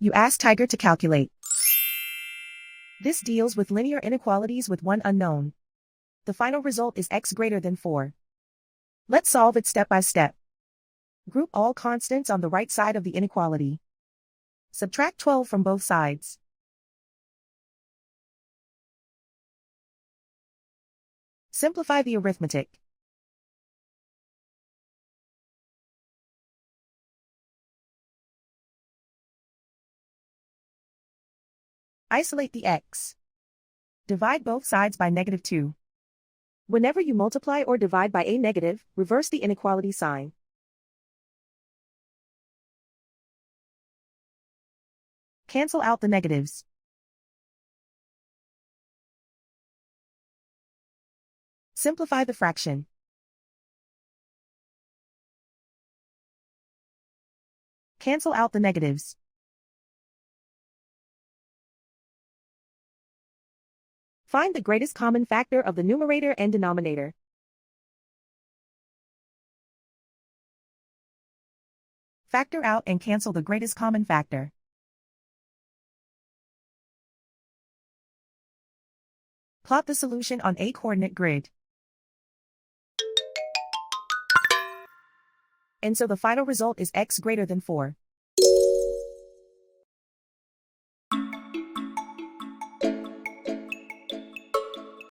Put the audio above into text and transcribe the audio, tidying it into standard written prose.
You ask Tiger to calculate. This deals with linear inequalities with one unknown. The final result is x greater than 4. Let's solve it step by step. Group all constants on the right side of the inequality. Subtract 12 from both sides. Simplify the arithmetic. Isolate the x. Divide both sides by -2. Whenever you multiply or divide by a negative, reverse the inequality sign. Cancel out the negatives. Simplify the fraction. Cancel out the negatives. Find the greatest common factor of the numerator and denominator. Factor out and cancel the greatest common factor. Plot the solution on a coordinate grid. And so the final result is x greater than 4.